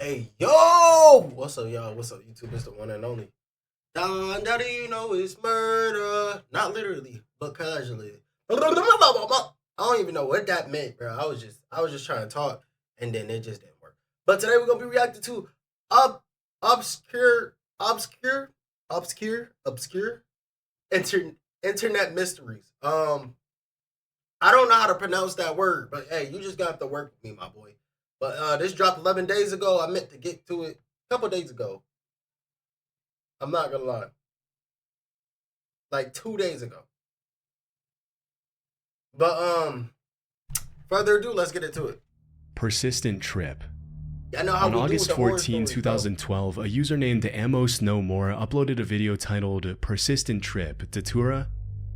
Hey, yo! What's up, y'all? What's up, YouTube? It's the one and only Don Daddy, you know it's murder. Not literally, but casually. I don't even know what that meant, bro. I was just trying to talk, and then it just didn't work. But today we're gonna be reacting to ob obscure obscure obscure obscure internet mysteries. I don't know how to pronounce that word, but hey, you just got to work with me, my boy. But this dropped 11 days ago. I meant to get to it a couple days ago. I'm not gonna lie, like 2 days ago. But further ado, let's get into it. Persistent trip. I know how On we do August with the horror 14, stories, 2012, a user named Amos No More uploaded a video titled Persistent Trip, Datura.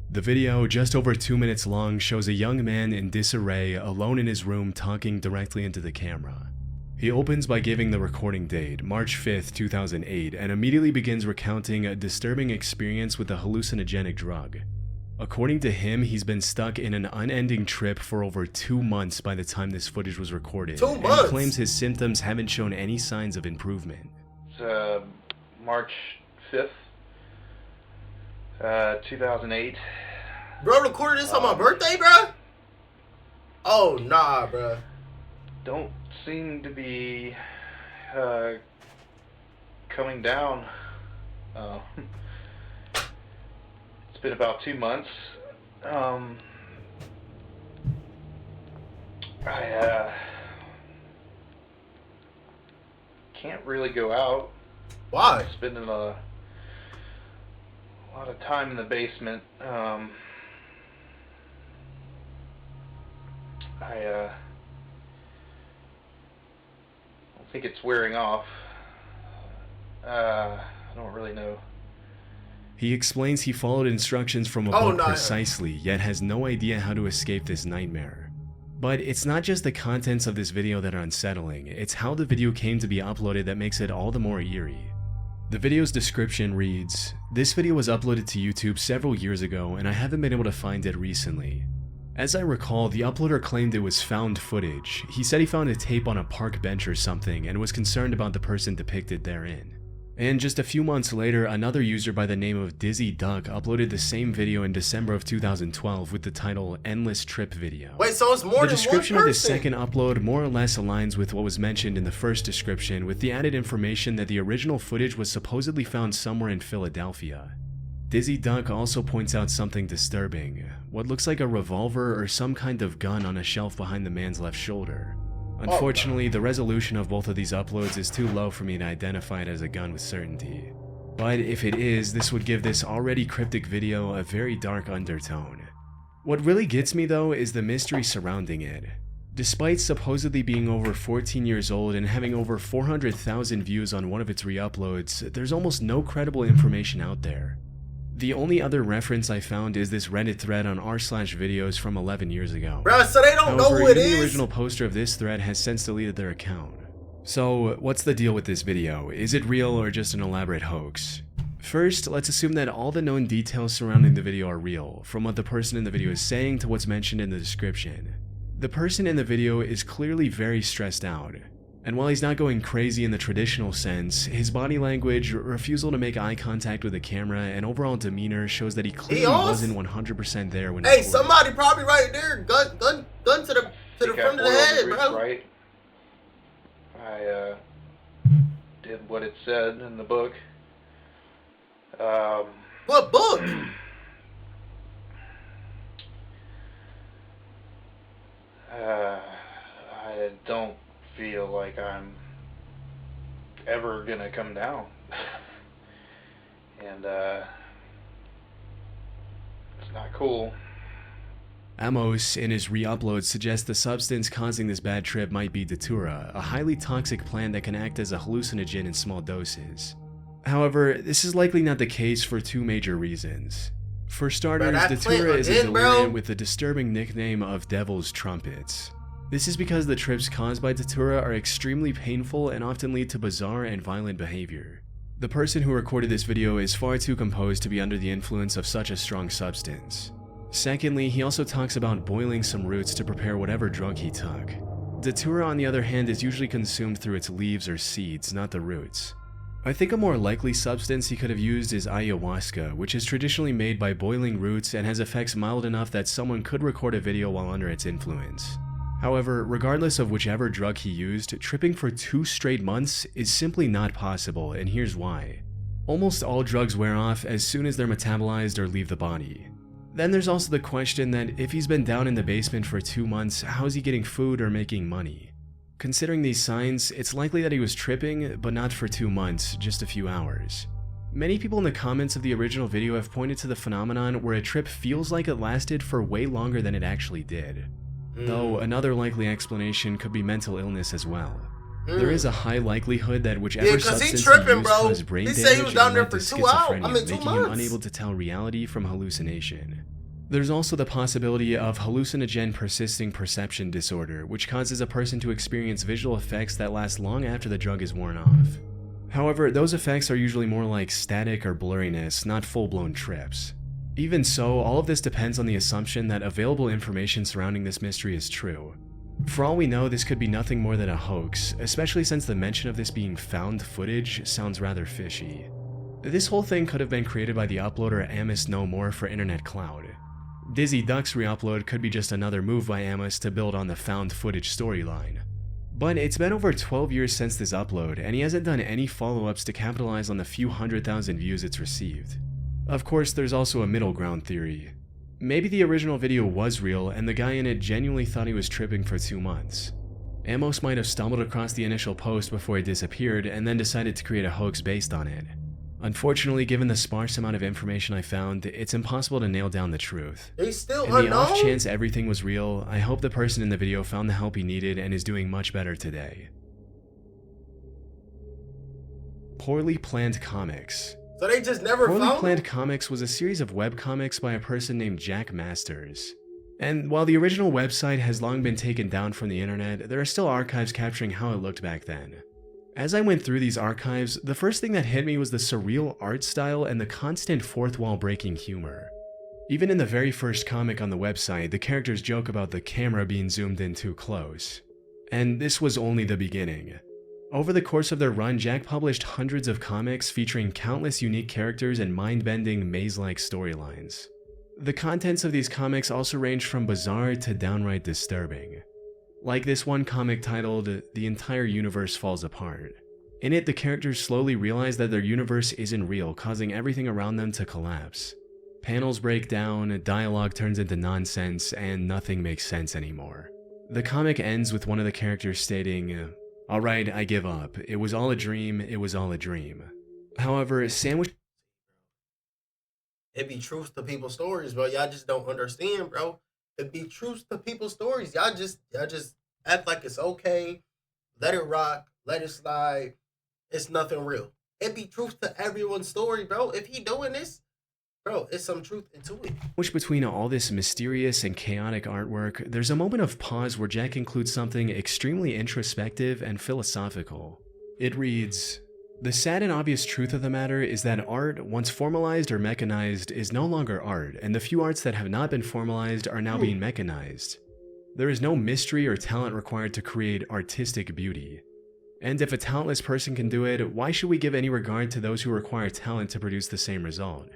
The video, just over 2 minutes long, shows a young man in disarray alone in his room talking directly into the camera. He opens by giving the recording date, March 5th, 2008, and immediately begins recounting a disturbing experience with a hallucinogenic drug. According to him, he's been stuck in an unending trip for over 2 months by the time this footage was recorded. 2 And months? he claims his symptoms haven't shown any signs of improvement. It's March 5th, 2008. Bro, recorded this on my birthday, bro? Oh, nah, bro. Don't seem to be coming down. It's been about 2 months. I can't really go out. Why? Spending a lot of time in the basement. I don't think it's wearing off. I don't really know. He explains he followed instructions from a book precisely, yet has no idea how to escape this nightmare. But it's not just the contents of this video that are unsettling, it's how the video came to be uploaded that makes it all the more eerie. The video's description reads, "This video was uploaded to YouTube several years ago and I haven't been able to find it recently. As I recall, the uploader claimed it was found footage. He said he found a tape on a park bench or something and was concerned about the person depicted therein." And just a few months later, another user by the name of Dizzy Duck uploaded the same video in December of 2012 with the title Endless Trip Video. Wait, so it's more than one person? The description of this second upload more or less aligns with what was mentioned in the first description, with the added information that the original footage was supposedly found somewhere in Philadelphia. Dizzy Duck also points out something disturbing, what looks like a revolver or some kind of gun on a shelf behind the man's left shoulder. Unfortunately, the resolution of both of these uploads is too low for me to identify it as a gun with certainty. But if it is, this would give this already cryptic video a very dark undertone. What really gets me though is the mystery surrounding it. Despite supposedly being over 14 years old and having over 400,000 views on one of its re-uploads, there's almost no credible information out there. The only other reference I found is this Reddit thread on r/videos from 11 years ago. Bro, so they don't know who it even is? The original poster of this thread has since deleted their account. So, what's the deal with this video? Is it real or just an elaborate hoax? First, let's assume that all the known details surrounding the video are real, from what the person in the video is saying to what's mentioned in the description. The person in the video is clearly very stressed out. And while he's not going crazy in the traditional sense, his body language, refusal to make eye contact with the camera, and overall demeanor shows that he clearly wasn't 100% there when. Hey, somebody probably right there, gun to the front of the head, bro. Right. I did what it said in the book. What book? I don't feel like I'm ever gonna come down. And it's not cool. Amos, in his re-upload, suggests the substance causing this bad trip might be Datura, a highly toxic plant that can act as a hallucinogen in small doses. However, this is likely not the case for two major reasons. For starters, Datura is a delirium with the disturbing nickname of Devil's Trumpets. This is because the trips caused by Datura are extremely painful and often lead to bizarre and violent behavior. The person who recorded this video is far too composed to be under the influence of such a strong substance. Secondly, he also talks about boiling some roots to prepare whatever drug he took. Datura, on the other hand, is usually consumed through its leaves or seeds, not the roots. I think a more likely substance he could have used is ayahuasca, which is traditionally made by boiling roots and has effects mild enough that someone could record a video while under its influence. However, regardless of whichever drug he used, tripping for 2 straight months is simply not possible, and here's why. Almost all drugs wear off as soon as they're metabolized or leave the body. Then there's also the question that if he's been down in the basement for 2 months, how is he getting food or making money? Considering these signs, it's likely that he was tripping, but not for 2 months, just a few hours. Many people in the comments of the original video have pointed to the phenomenon where a trip feels like it lasted for way longer than it actually did. Though another likely explanation could be mental illness as well. There is a high likelihood that whichever substance he used caused brain damage and led to schizophrenia, making him unable to tell reality from hallucination. There's also the possibility of hallucinogen persisting perception disorder, which causes a person to experience visual effects that last long after the drug is worn off. However, those effects are usually more like static or blurriness, not full-blown trips. Even so, all of this depends on the assumption that available information surrounding this mystery is true. For all we know, this could be nothing more than a hoax, especially since the mention of this being found footage sounds rather fishy. This whole thing could have been created by the uploader Amos No More for Internet Cloud. Dizzy Duck's re-upload could be just another move by Amos to build on the found footage storyline. But it's been over 12 years since this upload, and he hasn't done any follow-ups to capitalize on the few 100,000 views it's received. Of course, there's also a middle ground theory. Maybe the original video was real and the guy in it genuinely thought he was tripping for 2 months. Amos might have stumbled across the initial post before it disappeared and then decided to create a hoax based on it. Unfortunately, given the sparse amount of information I found, it's impossible to nail down the truth. He's still In unknown? the off chance everything was real, I hope the person in the video found the help he needed and is doing much better today. Poorly Planned Comics. So they just never Poorly found Planned him? Comics was a series of webcomics by a person named Jack Masters. And while the original website has long been taken down from the internet, there are still archives capturing how it looked back then. As I went through these archives, the first thing that hit me was the surreal art style and the constant fourth wall breaking humor. Even in the very first comic on the website, the characters joke about the camera being zoomed in too close. And this was only the beginning. Over the course of their run, Jack published hundreds of comics featuring countless unique characters and mind-bending, maze-like storylines. The contents of these comics also ranged from bizarre to downright disturbing. Like this one comic titled, "The Entire Universe Falls Apart." In it, the characters slowly realize that their universe isn't real, causing everything around them to collapse. Panels break down, dialogue turns into nonsense, and nothing makes sense anymore. The comic ends with one of the characters stating, "Alright, I give up. It was all a dream, it was all a dream." However, sandwiched It be truth to people's stories, bro. Y'all just don't understand, bro. It be truth to people's stories. Y'all just act like it's okay. Let it rock. Let it slide. It's nothing real. It be truth to everyone's story, bro. If he doing this, bro, it's some truth into it. Which between all this mysterious and chaotic artwork, there's a moment of pause where Jack includes something extremely introspective and philosophical. It reads, "The sad and obvious truth of the matter is that art, once formalized or mechanized, is no longer art, and the few arts that have not been formalized are now being mechanized. There is no mystery or talent required to create artistic beauty. And if a talentless person can do it, why should we give any regard to those who require talent to produce the same result?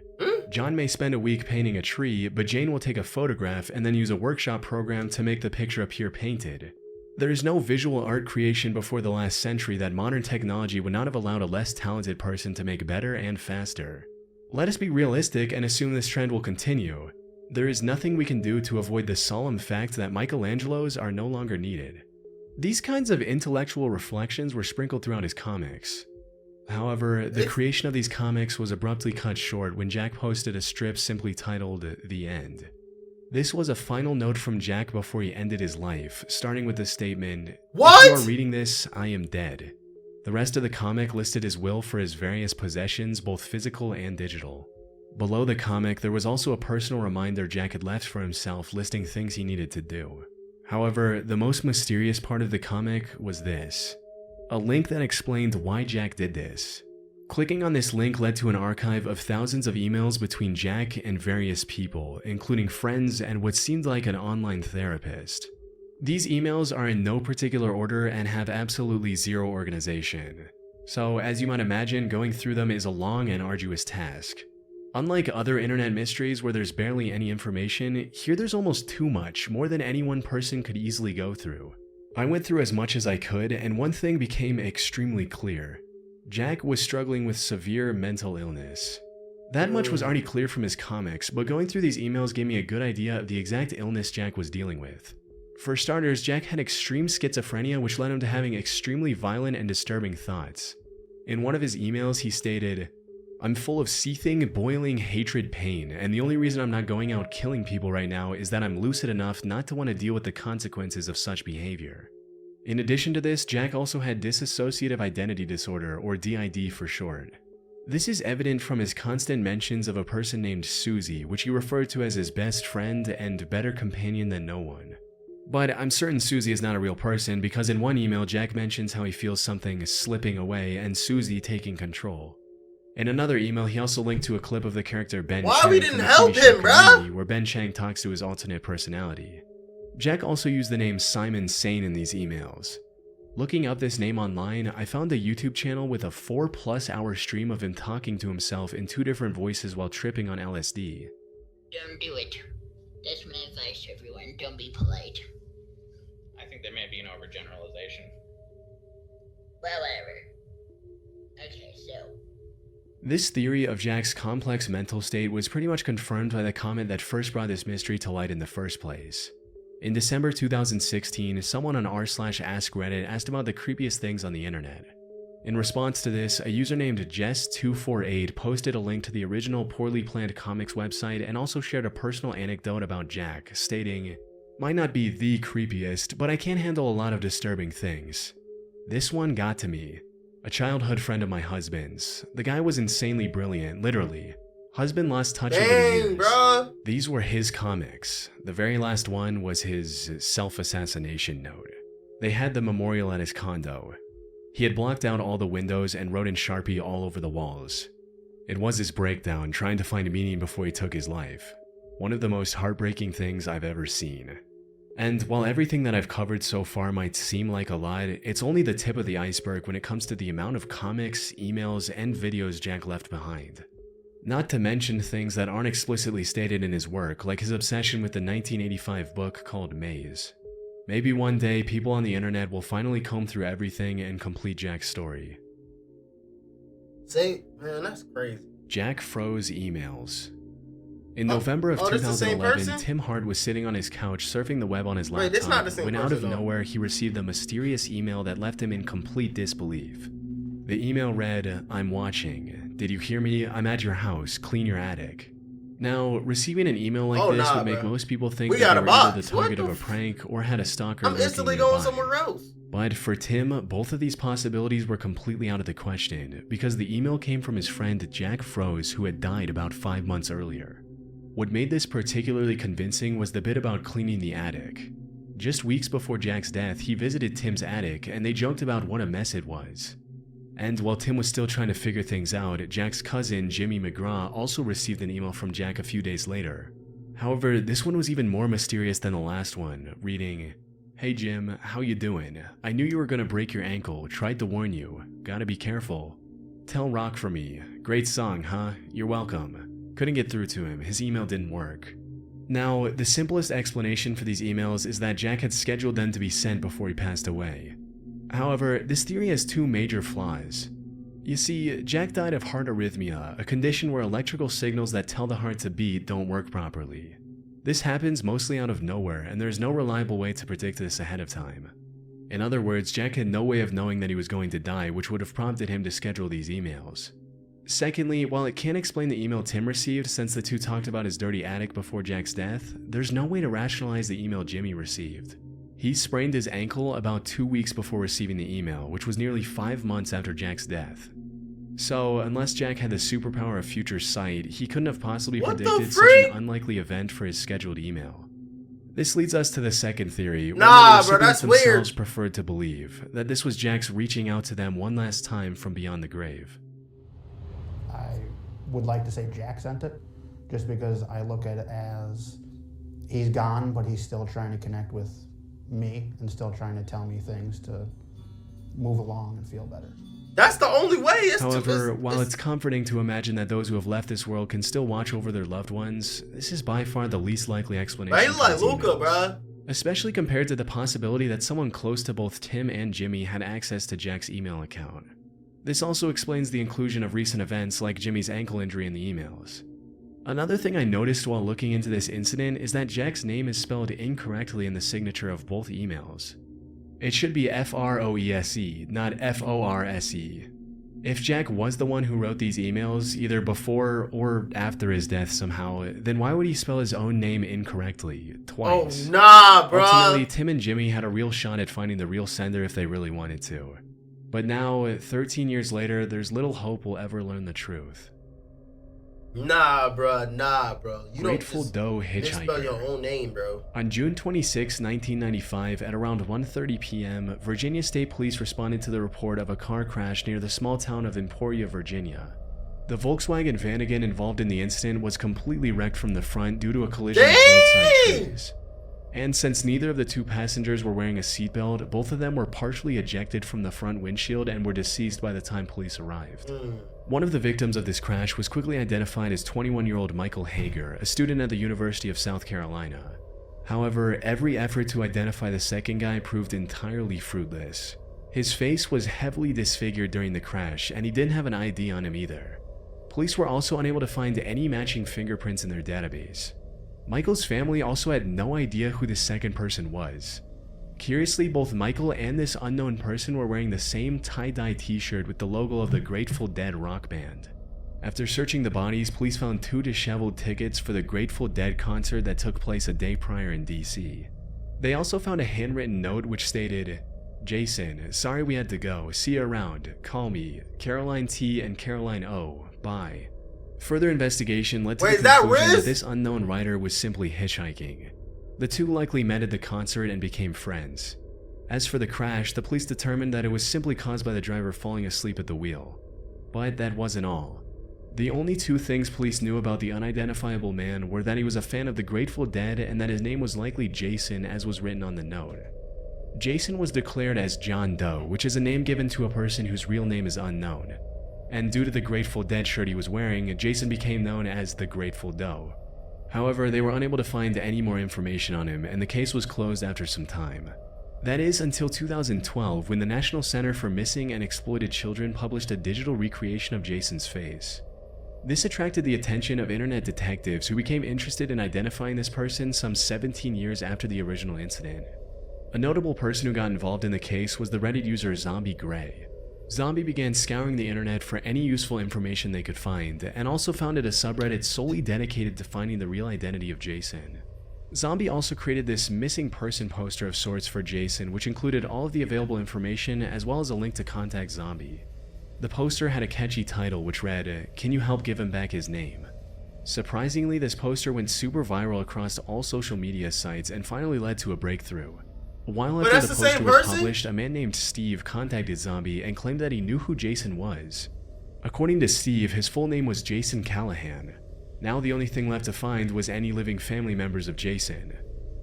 John may spend a week painting a tree, but Jane will take a photograph and then use a workshop program to make the picture appear painted. There is no visual art creation before the last century that modern technology would not have allowed a less talented person to make better and faster. Let us be realistic and assume this trend will continue. There is nothing we can do to avoid the solemn fact that Michelangelos are no longer needed." These kinds of intellectual reflections were sprinkled throughout his comics. However, the creation of these comics was abruptly cut short when Jack posted a strip simply titled, "The End." This was a final note from Jack before he ended his life, starting with the statement, What? "If you are reading this, I am dead." The rest of the comic listed his will for his various possessions, both physical and digital. Below the comic, there was also a personal reminder Jack had left for himself listing things he needed to do. However, the most mysterious part of the comic was this: a link that explained why Jack did this. Clicking on this link led to an archive of thousands of emails between Jack and various people, including friends and what seemed like an online therapist. These emails are in no particular order and have absolutely zero organization. So, as you might imagine, going through them is a long and arduous task. Unlike other internet mysteries where there's barely any information, here there's almost too much, more than any one person could easily go through. I went through as much as I could, and one thing became extremely clear. Jack was struggling with severe mental illness. That much was already clear from his comics, but going through these emails gave me a good idea of the exact illness Jack was dealing with. For starters, Jack had extreme schizophrenia, which led him to having extremely violent and disturbing thoughts. In one of his emails, he stated, "I'm full of seething, boiling hatred pain, and the only reason I'm not going out killing people right now is that I'm lucid enough not to want to deal with the consequences of such behavior." In addition to this, Jack also had dissociative identity disorder, or DID for short. This is evident from his constant mentions of a person named Susie, which he referred to as his best friend and better companion than no one. But I'm certain Susie is not a real person because in one email, Jack mentions how he feels something slipping away and Susie taking control. In another email, he also linked to a clip of the character Ben Why Chang we from didn't the help TV show him, bruh? Community, where Ben Chang talks to his alternate personality. Jack also used the name Simon Sane in these emails. Looking up this name online, I found a YouTube channel with a 4+ hour stream of him talking to himself in 2 different voices while tripping on LSD. Don't do it. That's my advice to everyone. Don't be polite. I think there may be an overgeneralization. Well, whatever. Okay, so. This theory of Jack's complex mental state was pretty much confirmed by the comment that first brought this mystery to light in the first place. In December 2016, someone on r/AskReddit asked about the creepiest things on the internet. In response to this, a user named Jess248 posted a link to the original Poorly Planned Comics website and also shared a personal anecdote about Jack, stating, "Might not be the creepiest, but I can handle a lot of disturbing things. This one got to me. A childhood friend of my husband's. The guy was insanely brilliant, literally. Husband lost touch over the Dang, years. bro. These were his comics. The very last one was his self-assassination note. They had the memorial at his condo. He had blocked out all the windows and wrote in Sharpie all over the walls. It was his breakdown, trying to find meaning before he took his life. One of the most heartbreaking things I've ever seen. And while everything that I've covered so far might seem like a lot, it's only the tip of the iceberg when it comes to the amount of comics, emails, and videos Jack left behind. Not to mention things that aren't explicitly stated in his work, like his obsession with the 1985 book called Maze. Maybe one day, people on the internet will finally comb through everything and complete Jack's story. See, man, that's crazy. Jack froze emails. In November of this the same 2011, person? Tim Hart was sitting on his couch surfing the web on his Wait, this not the laptop same when out of person, though. nowhere he received a mysterious email that left him in complete disbelief. The email read, "I'm watching. Did you hear me? I'm at your house. Clean your attic." Now, receiving an email like this would make most people think We that got they a were either box. the What target the of a prank or had a stalker I'm lurking instantly nearby. going somewhere else. But for Tim, both of these possibilities were completely out of the question because the email came from his friend Jack Froze, who had died about 5 months earlier. What made this particularly convincing was the bit about cleaning the attic. Just weeks before Jack's death, he visited Tim's attic and they joked about what a mess it was. And while Tim was still trying to figure things out, Jack's cousin, Jimmy McGraw, also received an email from Jack a few days later. However, this one was even more mysterious than the last one, reading, "Hey Jim, how you doing? I knew you were gonna break your ankle, tried to warn you. Gotta be careful. Tell Rock for me. Great song, huh? You're welcome." Couldn't get through to him, his email didn't work. Now, the simplest explanation for these emails is that Jack had scheduled them to be sent before he passed away. However, this theory has 2 major flaws. You see, Jack died of heart arrhythmia, a condition where electrical signals that tell the heart to beat don't work properly. This happens mostly out of nowhere, and there's no reliable way to predict this ahead of time. In other words, Jack had no way of knowing that he was going to die, which would have prompted him to schedule these emails. Secondly, while it can't explain the email Tim received since the 2 talked about his dirty attic before Jack's death, there's no way to rationalize the email Jimmy received. He sprained his ankle about 2 weeks before receiving the email, which was nearly 5 months after Jack's death. So, unless Jack had the superpower of future sight, he couldn't have possibly predicted such an unlikely event for his scheduled email. This leads us to the second theory, one that the recipients themselves preferred to believe, that this was Jack's reaching out to them one last time from beyond the grave. I would like to say Jack sent it, just because I look at it as he's gone, but he's still trying to connect with me and still trying to tell me things to move along and feel better. That's the only way. However, while it's comforting to imagine that those who have left this world can still watch over their loved ones, this is by far the least likely explanation. Right, like for these Luca, emails. bruh. Especially compared to the possibility that someone close to both Tim and Jimmy had access to Jack's email account. This also explains the inclusion of recent events like Jimmy's ankle injury in the emails. Another thing I noticed while looking into this incident is that Jack's name is spelled incorrectly in the signature of both emails. It should be F-R-O-E-S-E, not F-O-R-S-E. If Jack was the one who wrote these emails, either before or after his death somehow, then why would he spell his own name incorrectly, twice? Oh, nah, bro. Ultimately, Tim and Jimmy had a real shot at finding the real sender if they really wanted to. But now, 13 years later, there's little hope we'll ever learn the truth. Nah, bro. You Grateful don't Doe misspell your Hitchhiker. own name, bro. On June 26, 1995, at around 1:30 p.m., Virginia State Police responded to the report of a car crash near the small town of Emporia, Virginia. The Volkswagen Vanagon involved in the incident was completely wrecked from the front due to a collision with roadside trees. And since neither of the two passengers were wearing a seatbelt, both of them were partially ejected from the front windshield and were deceased by the time police arrived. One of the victims of this crash was quickly identified as 21-year-old Michael Hager, a student at the University of South Carolina. However, every effort to identify the second guy proved entirely fruitless. His face was heavily disfigured during the crash, and he didn't have an ID on him either. Police were also unable to find any matching fingerprints in their database. Michael's family also had no idea who the second person was. Curiously, both Michael and this unknown person were wearing the same tie-dye t-shirt with the logo of the Grateful Dead rock band. After searching the bodies, police found 2 disheveled tickets for the Grateful Dead concert that took place a day prior in DC. They also found a handwritten note which stated, "Jason, sorry we had to go. See you around. Call me. Caroline T and Caroline O. Bye." Further investigation led to Wait, the is that conclusion Riz? that this unknown writer was simply hitchhiking. The two likely met at the concert and became friends. As for the crash, the police determined that it was simply caused by the driver falling asleep at the wheel. But that wasn't all. The only 2 things police knew about the unidentifiable man were that he was a fan of the Grateful Dead and that his name was likely Jason, as was written on the note. Jason was declared as John Doe, which is a name given to a person whose real name is unknown. And due to the Grateful Dead shirt he was wearing, Jason became known as the Grateful Doe. However, they were unable to find any more information on him, and the case was closed after some time. That is, until 2012, when the National Center for Missing and Exploited Children published a digital recreation of Jason's face. This attracted the attention of internet detectives who became interested in identifying this person some 17 years after the original incident. A notable person who got involved in the case was the Reddit user Zombie Gray. Zombie began scouring the internet for any useful information they could find, and also founded a subreddit solely dedicated to finding the real identity of Jason. Zombie also created this missing person poster of sorts for Jason, which included all of the available information as well as a link to contact Zombie. The poster had a catchy title which read, "Can you help give him back his name?" Surprisingly, this poster went super viral across all social media sites and finally led to a breakthrough. A while But after that's the the poster same was person? published, a man named Steve contacted Zombie and claimed that he knew who Jason was. According to Steve, his full name was Jason Callahan. Now the only thing left to find was any living family members of Jason.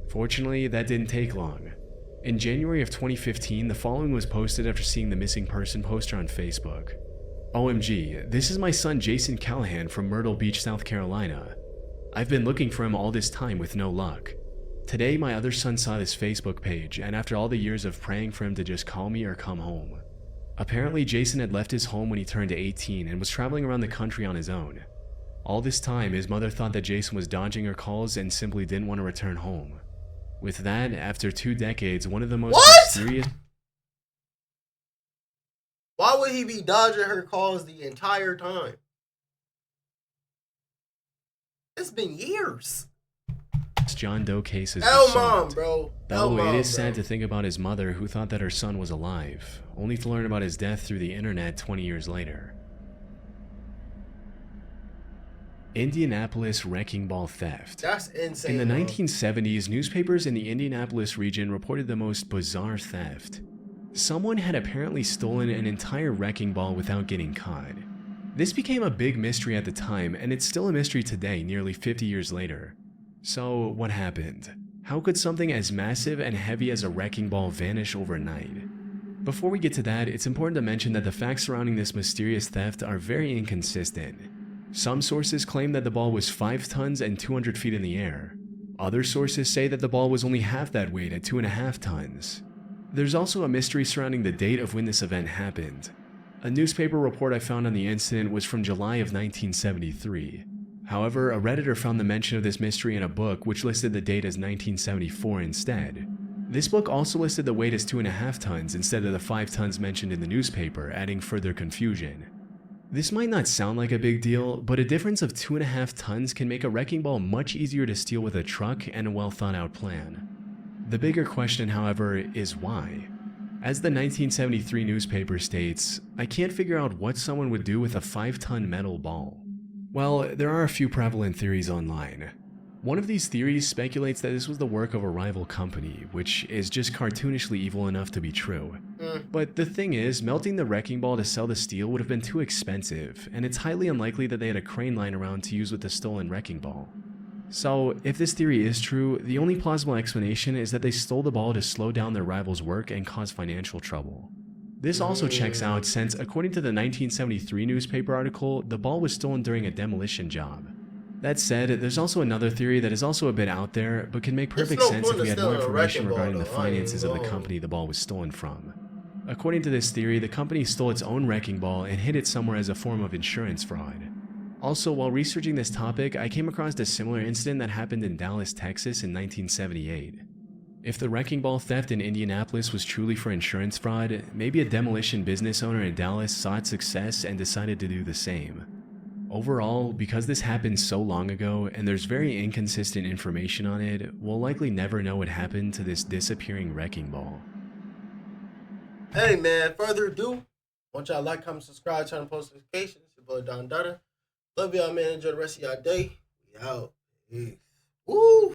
Fortunately, that didn't take long. In January of 2015, the following was posted after seeing the missing person poster on Facebook. "OMG, this is my son Jason Callahan from Myrtle Beach, South Carolina. I've been looking for him all this time with no luck. Today, my other son saw this Facebook page, and after all the years of praying for him to just call me or come home." Apparently, Jason had left his home when he turned 18 and was traveling around the country on his own. All this time, his mother thought that Jason was dodging her calls and simply didn't want to return home. With that, after 2 decades, one of the most mysterious... Why would he be dodging her calls the entire time? It's been years. John Doe cases. Mom, bro. Though Mom, it is sad bro. to think about his mother, who thought that her son was alive, only to learn about his death through the internet 20 years later. Indianapolis wrecking ball theft. That's insane. In the bro. 1970s, newspapers in the Indianapolis region reported the most bizarre theft. Someone had apparently stolen an entire wrecking ball without getting caught. This became a big mystery at the time, and it's still a mystery today, nearly 50 years later. So, what happened? How could something as massive and heavy as a wrecking ball vanish overnight? Before we get to that, it's important to mention that the facts surrounding this mysterious theft are very inconsistent. Some sources claim that the ball was 5 tons and 200 feet in the air. Other sources say that the ball was only half that weight at 2.5 tons. There's also a mystery surrounding the date of when this event happened. A newspaper report I found on the incident was from July of 1973. However, a Redditor found the mention of this mystery in a book which listed the date as 1974 instead. This book also listed the weight as 2.5 tons instead of the 5 tons mentioned in the newspaper, adding further confusion. This might not sound like a big deal, but a difference of 2.5 tons can make a wrecking ball much easier to steal with a truck and a well thought out plan. The bigger question, however, is why? As the 1973 newspaper states, I can't figure out what someone would do with a 5-ton metal ball. Well, there are a few prevalent theories online. One of these theories speculates that this was the work of a rival company, which is just cartoonishly evil enough to be true. But the thing is, melting the wrecking ball to sell the steel would have been too expensive, and it's highly unlikely that they had a crane lying around to use with the stolen wrecking ball. So, if this theory is true, the only plausible explanation is that they stole the ball to slow down their rival's work and cause financial trouble. This also checks out since, according to the 1973 newspaper article, the ball was stolen during a demolition job. That said, there's also another theory that is also a bit out there, but can make perfect sense if we had more information regarding the finances of the company the ball was stolen from. According to this theory, the company stole its own wrecking ball and hid it somewhere as a form of insurance fraud. Also, while researching this topic, I came across a similar incident that happened in Dallas, Texas in 1978. If the wrecking ball theft in Indianapolis was truly for insurance fraud, maybe a demolition business owner in Dallas saw its success and decided to do the same. Overall, because this happened so long ago and there's very inconsistent information on it, we'll likely never know what happened to this disappearing wrecking ball. Hey man, further ado, want y'all like, comment, subscribe, turn on post notifications. Your boy Don Dada. Love y'all, man. Enjoy the rest of y'all day. We out. Peace. Woo!